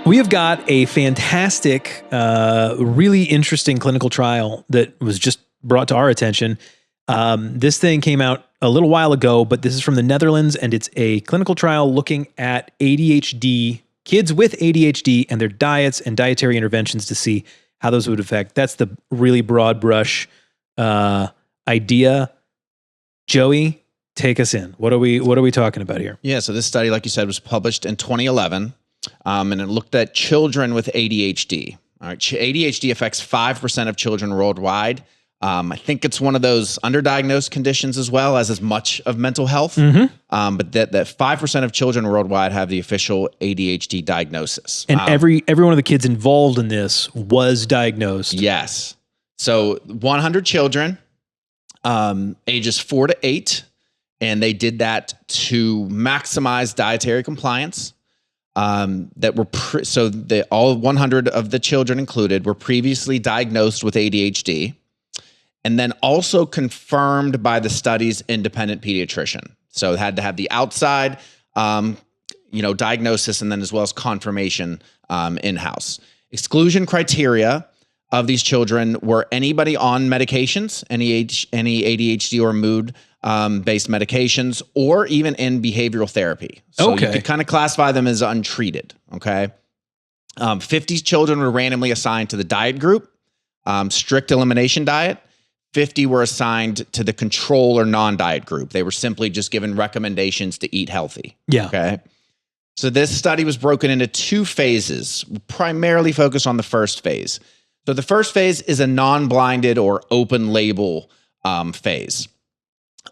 We have got a fantastic, really interesting clinical trial that was just brought to our attention. This thing came out a little while ago, but this is from the Netherlands, and it's a clinical trial looking at ADHD, kids with ADHD and their diets and dietary interventions to see how those would affect. That's the really broad brush idea. Joey, take us in. What are we talking about here? Yeah, so this study, like you said, was published in 2011, and it looked at children with ADHD. All right, ADHD affects 5% of children worldwide. I think it's one of those underdiagnosed conditions as well as much of mental health. Mm-hmm. But that 5% of children worldwide have the official ADHD diagnosis. And every one of the kids involved in this was diagnosed. Yes. So 100 children, ages 4 to 8, and they did that to maximize dietary compliance. That were all 100 of the children included were previously diagnosed with ADHD. And then also confirmed by the study's independent pediatrician. So it had to have the outside, diagnosis, and then as well as confirmation in-house. Exclusion criteria of these children were anybody on medications, any ADHD or mood-based medications, or even in behavioral therapy. So you could kind of classify them as untreated. Okay, 50 children were randomly assigned to the diet group, strict elimination diet. 50 were assigned to the control or non-diet group. They were simply just given recommendations to eat healthy. Yeah. Okay. So this study was broken into 2 phases, primarily focused on the first phase. So the first phase is a non-blinded or open label phase.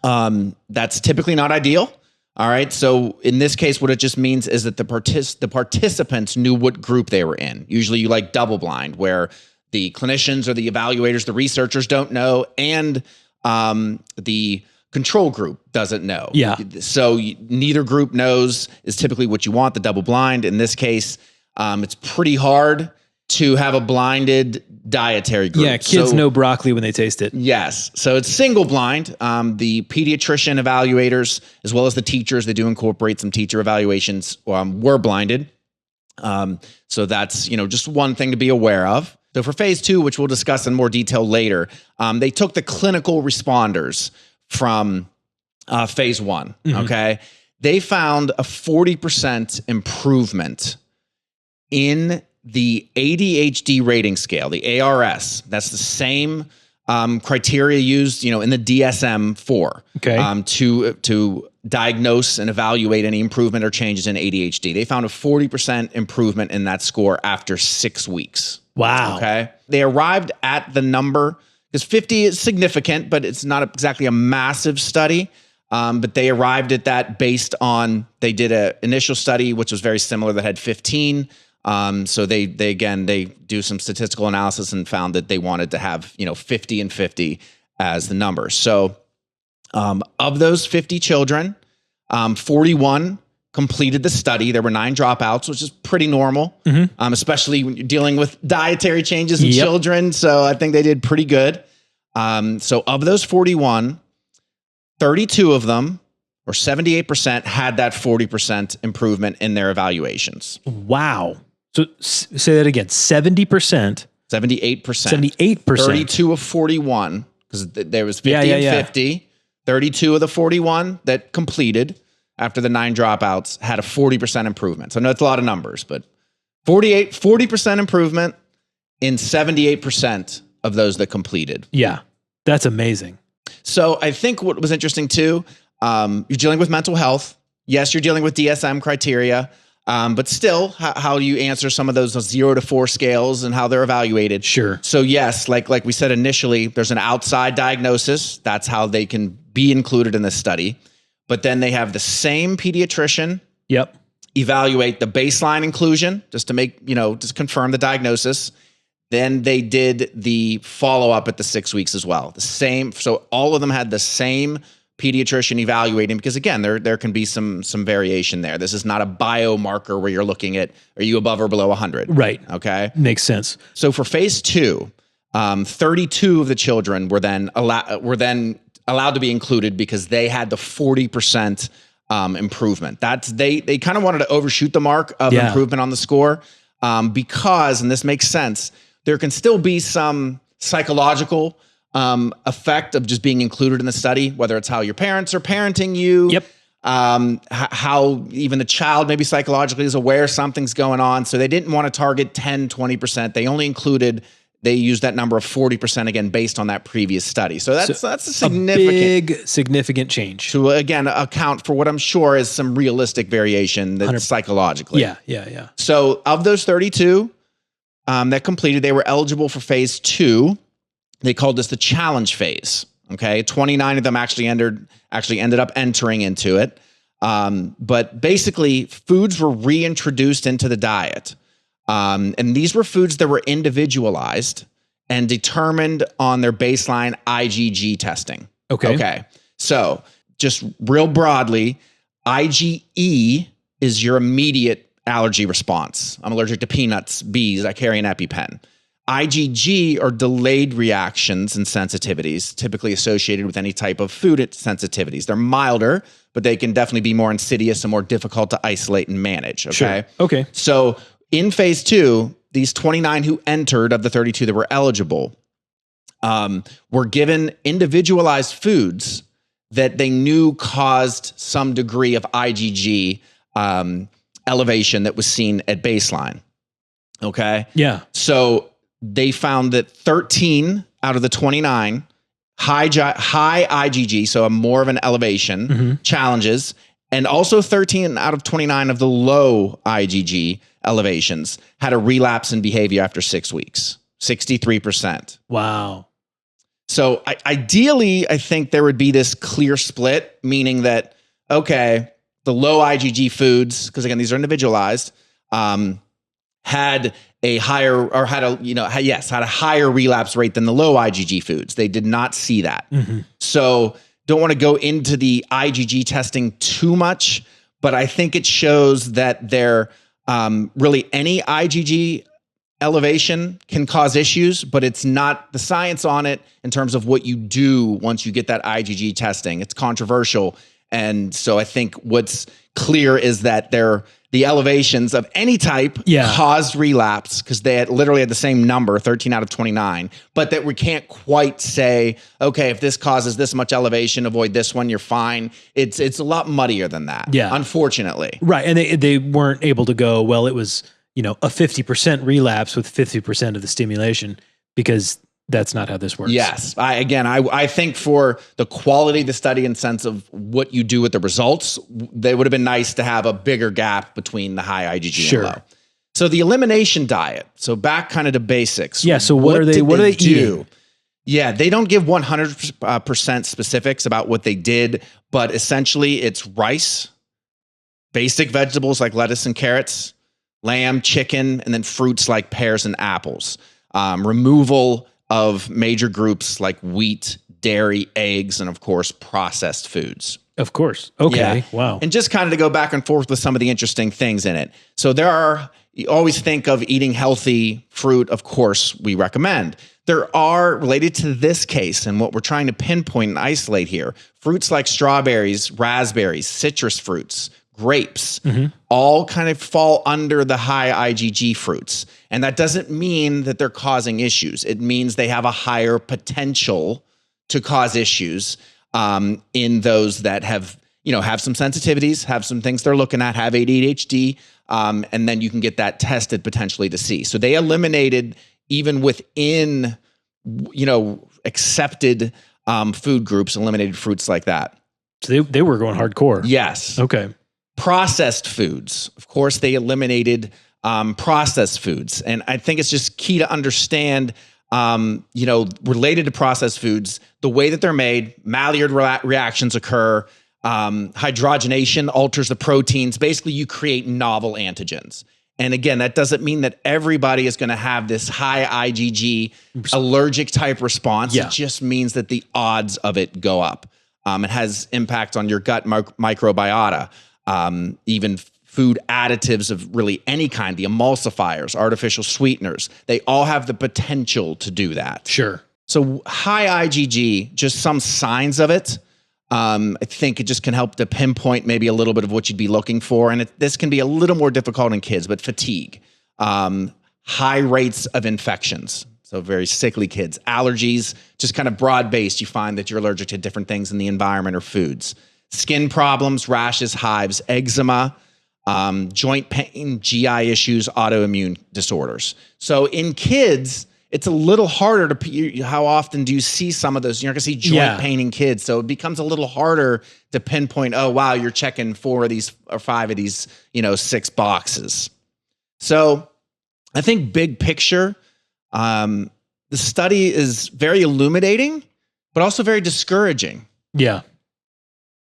That's typically not ideal. All right. So in this case, what it just means is that the participants knew what group they were in. Usually you like double blind, where the clinicians or the evaluators, the researchers don't know, and the control group doesn't know. Yeah. So neither group knows is typically what you want, the double blind. In this case, it's pretty hard to have a blinded dietary group. Yeah, kids know broccoli when they taste it. Yes. So it's single blind. The pediatrician evaluators, as well as the teachers, they do incorporate some teacher evaluations, were blinded. So that's, just one thing to be aware of. So for phase 2, which we'll discuss in more detail later, they took the clinical responders from phase 1, okay? They found a 40% improvement in the ADHD rating scale, the ARS. That's the same criteria used, in the DSM-4 to diagnose and evaluate any improvement or changes in ADHD. They found a 40% improvement in that score after 6 weeks. Wow. Okay. They arrived at the number, because 50 is significant, but it's not exactly a massive study. But they arrived at that based on, they did an initial study, which was very similar, that had 15. So they do some statistical analysis and found that they wanted to have, 50 and 50 as the number. So of those 50 children, 41 completed the study. There were 9 dropouts, which is pretty normal, especially when you're dealing with dietary changes in children. So I think they did pretty good. So of those 41, 32 of them, or 78%, had that 40% improvement in their evaluations. Wow. So say that again, 70%. 78%. 78%. 32 of 41, because there was 50 and 50. 32 of the 41 that completed after the 9 dropouts had a 40% improvement. So I know it's a lot of numbers, but 40% improvement in 78% of those that completed. Yeah, that's amazing. So I think what was interesting too, you're dealing with mental health. Yes, you're dealing with DSM criteria, but still, how do you answer some of those 0 to 4 scales and how they're evaluated? Sure. So yes, like we said initially, there's an outside diagnosis. That's how they can be included in this study. But then they have the same pediatrician evaluate the baseline inclusion just to make, just confirm the diagnosis. Then they did the follow-up at the 6 weeks as well. The same. So all of them had the same pediatrician evaluating, because again, there can be some variation there. This is not a biomarker where you're looking at, are you above or below 100? Right. Okay. Makes sense. So for phase 2, 32 of the children were then allowed to be included because they had the 40% improvement. That's they kind of wanted to overshoot the mark of improvement on the score. because, and this makes sense, there can still be some psychological effect of just being included in the study, whether it's how your parents are parenting you. Yep. How even the child maybe psychologically is aware something's going on. So they didn't want to target 10, 20%. They used that number of 40% again, based on that previous study. So that's a significant change to, again, account for what I'm sure is some realistic variation that's psychologically. Yeah. So of those 32 that completed, they were eligible for phase 2. They called this the challenge phase. Okay. 29 of them actually ended up entering into it. But basically foods were reintroduced into the diet. And these were foods that were individualized and determined on their baseline IgG testing. Okay. So just real broadly, IgE is your immediate allergy response. I'm allergic to peanuts, bees, I carry an EpiPen. IgG are delayed reactions and sensitivities, typically associated with any type of food sensitivities. They're milder, but they can definitely be more insidious and more difficult to isolate and manage. Okay. Sure. Okay. So in phase 2, these 29 who entered of the 32 that were eligible were given individualized foods that they knew caused some degree of IgG elevation that was seen at baseline. Okay. Yeah. So they found that 13 out of the 29 high IgG, so a more of an elevation, challenges, and also 13 out of 29 of the low IgG elevations had a relapse in behavior after 6 weeks, 63%. Wow. So ideally, I think there would be this clear split, meaning that, okay, the low IgG foods, because again, these are individualized, had a higher relapse rate than the low IgG foods. They did not see that. So don't want to go into the IgG testing too much, but I think it shows that there really any IgG elevation can cause issues, but it's not the science on it in terms of what you do once you get that IgG testing. It's controversial. And so I think what's clear is that the elevations of any type caused relapse, because they had literally had the same number, 13 out of 29, but that we can't quite say, okay, if this causes this much elevation, avoid this one, you're fine. It's a lot muddier than that, unfortunately. Right. And they weren't able to go, well, it was, a 50% relapse with 50% of the stimulation, because that's not how this works. Yes. I think for the quality of the study and sense of what you do with the results, they would have been nice to have a bigger gap between the high IgG and low. So the elimination diet. So back kind of to basics. Yeah. So what are they eating? Yeah. They don't give 100% specifics about what they did, but essentially it's rice, basic vegetables like lettuce and carrots, lamb, chicken, and then fruits like pears and apples. Removal of major groups like wheat, dairy, eggs, and of course, processed foods. Of course. Okay. Yeah. Wow. And just kind of to go back and forth with some of the interesting things in it. So you always think of eating healthy fruit. Of course, we recommend. There are, related to this case and what we're trying to pinpoint and isolate here, fruits like strawberries, raspberries, citrus fruits, grapes, all kind of fall under the high IgG fruits. And that doesn't mean that they're causing issues. It means they have a higher potential to cause issues in those that have some sensitivities, have some things they're looking at, have ADHD, and then you can get that tested potentially to see. So they eliminated, even within, accepted food groups, eliminated fruits like that. So they were going hardcore. Yes. Okay. Processed foods. Of course, they eliminated processed foods. And I think it's just key to understand, related to processed foods, the way that they're made, Maillard reactions occur, hydrogenation alters the proteins. Basically, you create novel antigens. And again, that doesn't mean that everybody is going to have this high IgG allergic type response. It just means that the odds of it go up. It has impact on your gut microbiota. Even food additives of really any kind, the emulsifiers, artificial sweeteners, they all have the potential to do that. Sure. So high IgG, just some signs of it. I think it just can help to pinpoint maybe a little bit of what you'd be looking for. And this can be a little more difficult in kids, but fatigue. high rates of infections. So very sickly kids, allergies, just kind of broad based. You find that you're allergic to different things in the environment or foods. Skin problems, rashes, hives, eczema, joint pain, GI issues, autoimmune disorders. So in kids, it's a little harder to, how often do you see some of those? You're not gonna see joint pain in kids. So it becomes a little harder to pinpoint, oh, wow, you're checking 4 of these or 5 of these, 6 boxes. So I think big picture, the study is very illuminating, but also very discouraging. Yeah.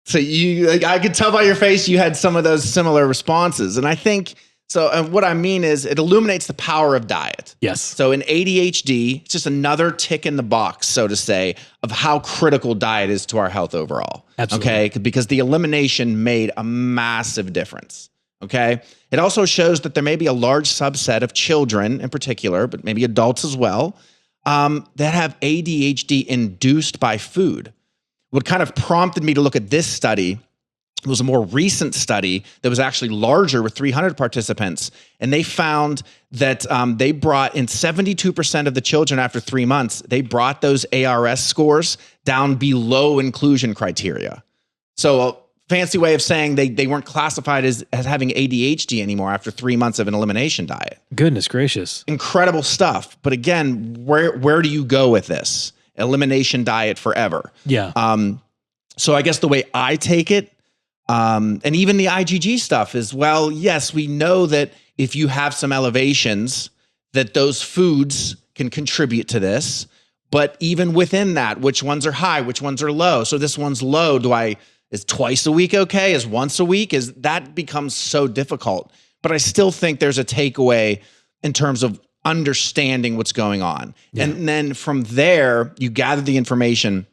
So I could tell by your face, you had some of those similar responses. And I think, and what I mean is it illuminates the power of diet. Yes. So in ADHD, it's just another tick in the box, so to say, of how critical diet is to our health overall. Absolutely. Okay. Because the elimination made a massive difference. Okay. It also shows that there may be a large subset of children in particular, but maybe adults as well, that have ADHD induced by food. What kind of prompted me to look at this study was a more recent study that was actually larger with 300 participants. And they found that they brought in 72% of the children after 3 months, they brought those ARS scores down below inclusion criteria. So a fancy way of saying they weren't classified as having ADHD anymore after 3 months of an elimination diet. Goodness gracious. Incredible stuff. But again, where do you go with this? Elimination diet forever. Yeah. So I guess the way I take it, and even the IgG stuff is, well, yes, we know that if you have some elevations, that those foods can contribute to this. But even within that, which ones are high, which ones are low? So this one's low. Is twice a week okay? Is once a week? That becomes so difficult. But I still think there's a takeaway in terms of understanding what's going on. Yeah. And then from there, you gather the information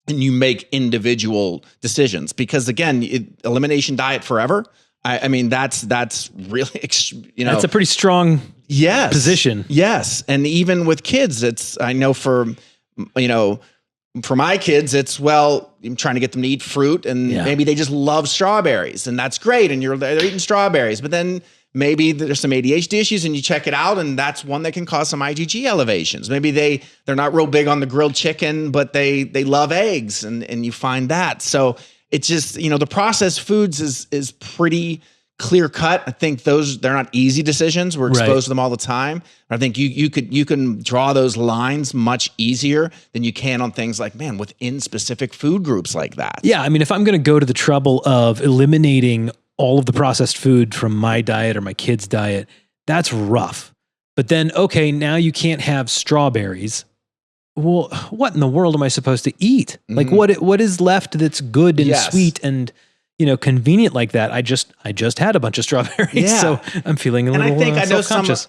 and you make individual decisions. Because again, elimination diet forever. I mean, that's really, that's a pretty strong position. Yes. And even with kids, I know for my kids, it's, well, I'm trying to get them to eat fruit and maybe they just love strawberries and that's great. And they're eating strawberries, but then maybe there's some ADHD issues and you check it out and that's one that can cause some IgG elevations. Maybe they're not real big on the grilled chicken, but they love eggs and you find that. So it's just, the processed foods is pretty clear cut. I think they're not easy decisions. We're exposed to them all the time. I think you can draw those lines much easier than you can on things like, within specific food groups like that. Yeah. I mean, if I'm going to go to the trouble of eliminating all of the processed food from my diet or my kids' diet, that's rough. But then, okay, now you can't have strawberries. Well, what in the world am I supposed to eat? Like what is left that's good and sweet and convenient like that? I just had a bunch of strawberries, so I'm feeling a little self-conscious.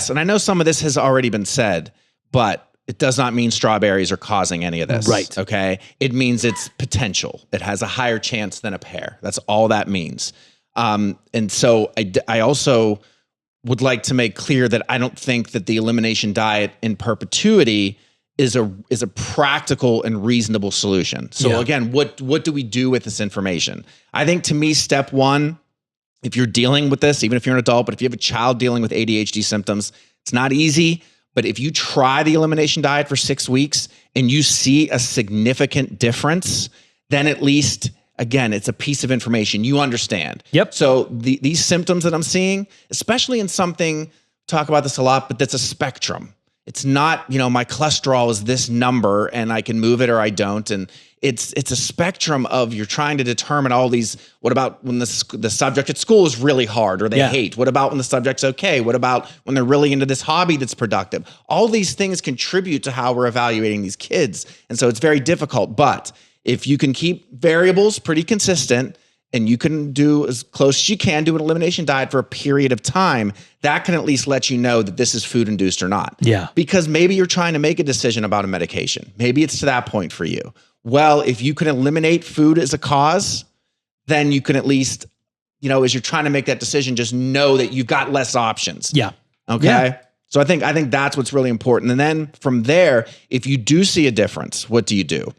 And I know some of this has already been said, but it does not mean strawberries are causing any of this. Right. Okay. It means it's potential. It has a higher chance than a pear. That's all that means. And so I also would like to make clear that I don't think that the elimination diet in perpetuity is a practical and reasonable solution. So again, what do we do with this information? I think to me, step one, if you're dealing with this, even if you're an adult, but if you have a child dealing with ADHD symptoms, it's not easy. But if you try the elimination diet for 6 weeks and you see a significant difference, then at least, again, it's a piece of information you understand. Yep. So these symptoms that I'm seeing, especially in something, talk about this a lot, but that's a spectrum. It's not, my cholesterol is this number and I can move it or I don't. And it's a spectrum of you're trying to determine all these. What about when the subject at school is really hard or they hate? What about when the subject's okay? What about when they're really into this hobby that's productive? All these things contribute to how we're evaluating these kids. And so it's very difficult. But if you can keep variables pretty consistent and you can do as close as you can to an elimination diet for a period of time, that can at least let you know that this is food induced or not. Yeah. Because maybe you're trying to make a decision about a medication. Maybe it's to that point for you. Well, if you can eliminate food as a cause, then you can at least, as you're trying to make that decision, just know that you've got less options. Yeah. Okay. Yeah. So I think that's what's really important. And then from there, if you do see a difference, what do you do?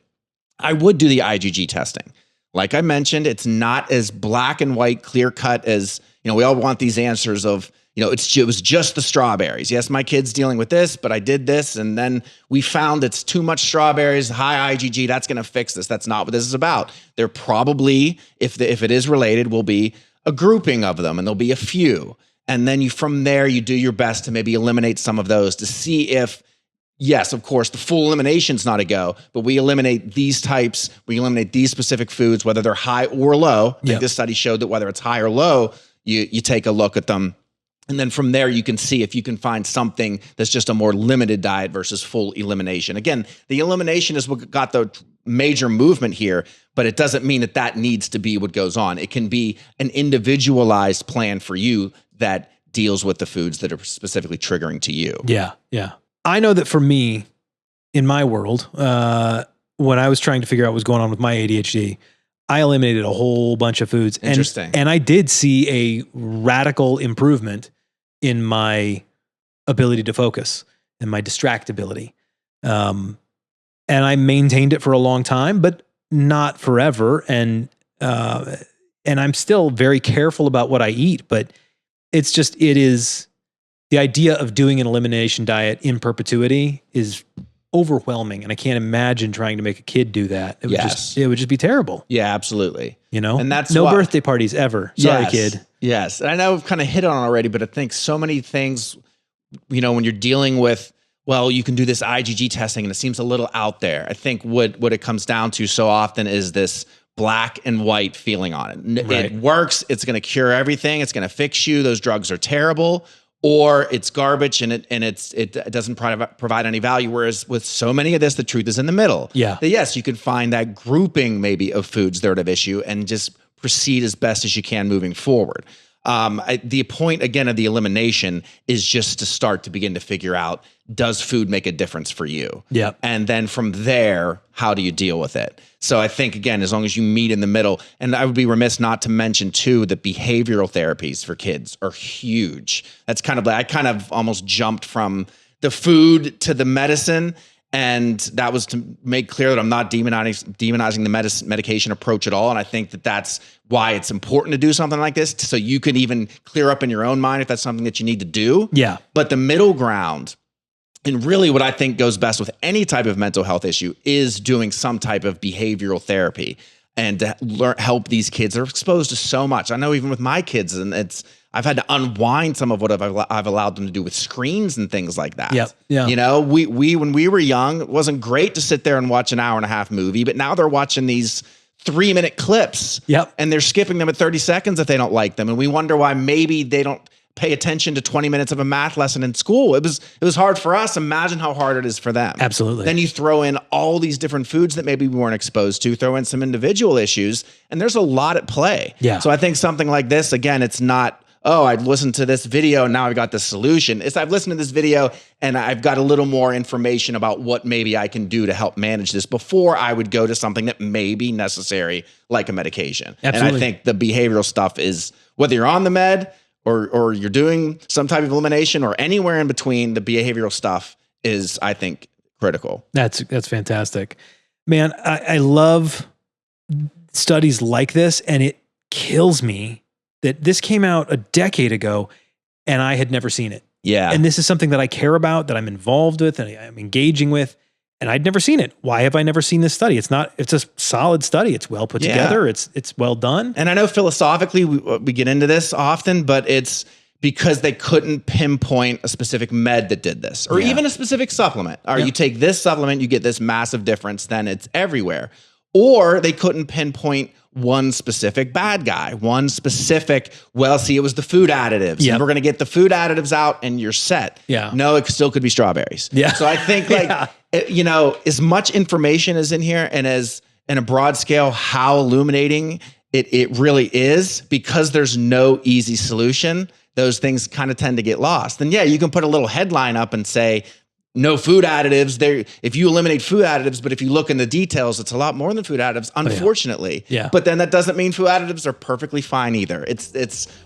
I would do the IgG testing. Like I mentioned, it's not as black and white, clear cut as, we all want these answers of, it was just the strawberries. Yes, my kid's dealing with this, but I did this. And then we found it's too much strawberries, high IgG. That's going to fix this. That's not what this is about. There probably, if it is related, will be a grouping of them, and there'll be a few. And then from there, you do your best to maybe eliminate some of those to see if, yes, of course, the full elimination is not a go, but we eliminate these types, we eliminate these specific foods, whether they're high or low. I think this study showed that whether it's high or low, you take a look at them. And then from there, you can see if you can find something that's just a more limited diet versus full elimination. Again, the elimination is what got the major movement here, but it doesn't mean that needs to be what goes on. It can be an individualized plan for you that deals with the foods that are specifically triggering to you. Yeah, yeah. I know that for me, in my world, when I was trying to figure out what was going on with my ADHD, I eliminated a whole bunch of foods. Interesting. And I did see a radical improvement in my ability to focus and my distractibility. And I maintained it for a long time, but not forever. And I'm still very careful about what I eat, but it is the idea of doing an elimination diet in perpetuity is overwhelming. And I can't imagine trying to make a kid do that. It would just be terrible. Yeah, absolutely. And that's no birthday parties ever. Sorry, kid. Yes. And I know we've kind of hit on it already, but I think so many things, when you're dealing with, you can do this IgG testing and it seems a little out there. I think what it comes down to so often is this black and white feeling on it. Right. It works. It's going to cure everything. It's going to fix you. Those drugs are terrible. Or it's garbage and it doesn't provide any value. Whereas with so many of this, the truth is in the middle. Yeah. That yes, you can find that grouping maybe of foods that are of issue and just proceed as best as you can moving forward. The point again of the elimination is just to start to begin to figure out, does food make a difference for you? Yeah. And then from there, how do you deal with it? So I think, again, as long as you meet in the middle, and I would be remiss not to mention too, that behavioral therapies for kids are huge. That's I kind of almost jumped from the food to the medicine. And that was to make clear that I'm not demonizing the medication approach at all. And I think that's why it's important to do something like this, so you can even clear up in your own mind if that's something that you need to do. Yeah. But the middle ground, and really what I think goes best with any type of mental health issue, is doing some type of behavioral therapy and to help these kids. They're exposed to so much. I know even with my kids, and I've had to unwind some of what I've allowed them to do with screens and things like that. Yep. Yeah. We when we were young, it wasn't great to sit there and watch an hour-and-a-half movie, but now they're watching these 3-minute clips. Yep. And they're skipping them at 30 seconds if they don't like them. And we wonder why maybe they don't pay attention to 20 minutes of a math lesson in school. It was hard for us. Imagine how hard it is for them. Absolutely. Then you throw in all these different foods that maybe we weren't exposed to, throw in some individual issues, and there's a lot at play. Yeah. So I think something like this, again, it's not, I'd listened to this video and now I've got the solution. I've listened to this video and I've got a little more information about what maybe I can do to help manage this before I would go to something that may be necessary, like a medication. Absolutely. And I think the behavioral stuff is, whether you're on the med or you're doing some type of elimination or anywhere in between, the behavioral stuff is, I think, critical. That's fantastic. Man, I love studies like this, and it kills me that this came out a decade ago and I had never seen it. Yeah. And this is something that I care about, that I'm involved with, and I'm engaging with, and I'd never seen it. Why have I never seen this study? It's a solid study. It's well put together. It's well done. And I know philosophically we get into this often, but it's because they couldn't pinpoint a specific med that did this, or even a specific supplement. Or you take this supplement, you get this massive difference, then it's everywhere. Or they couldn't pinpoint one specific bad guy, one specific, it was the food additives. Yep. And we're going to get the food additives out and you're set. Yeah. No, it still could be strawberries. Yeah. So I think as much information is in here, and as in a broad scale, how illuminating it really is, because there's no easy solution, those things kind of tend to get lost. And you can put a little headline up and say, no food additives there. If you eliminate food additives, but if you look in the details, it's a lot more than food additives, unfortunately. Yeah. But then that doesn't mean food additives are perfectly fine either.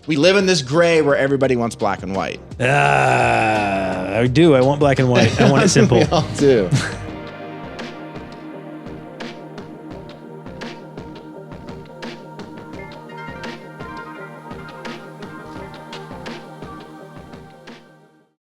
We live in this gray where everybody wants black and white. I do. I want black and white. I want it simple. We all do.